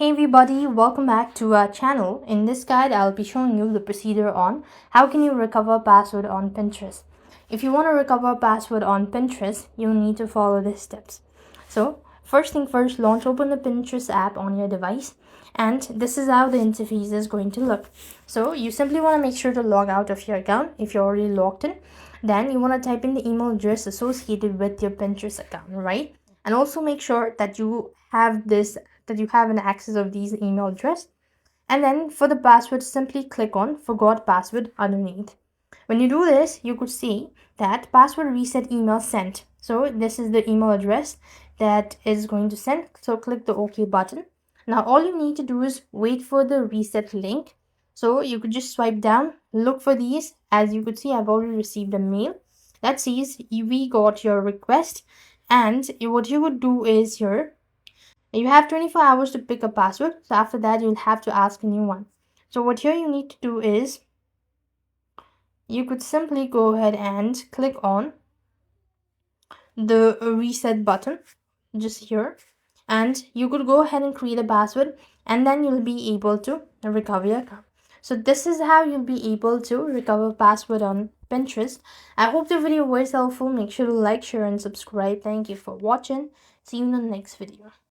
Hey everybody, welcome back to our channel. In this guide, I'll be showing you the procedure on how can you recover password on Pinterest. If you want to recover password on Pinterest, you need to follow these steps. So first thing first, open the Pinterest app on your device, and this is how the interface is going to look. So you simply want to make sure to log out of your account if you're already logged in. Then you want to type in the email address associated with your Pinterest account, right? And also make sure that you have an access of these email address. And then for the password, simply click on forgot password underneath. When you do this, you could see that password reset email sent. So this is the email address that is going to send. So click the OK button. Now all you need to do is wait for the reset link. So you could just swipe down, look for these. As you could see, I've already received a mail that says we got your request. And what you would do is here, you have 24 hours to pick a password. So after that, you'll have to ask a new one. So what here you need to do is, you could simply go ahead and click on the reset button just here, and you could go ahead and create a password, and then you'll be able to recover your account. So this is how you'll be able to recover password on Pinterest. I hope the video was helpful. Make sure to like, share, and subscribe. Thank you for watching. See you in the next video.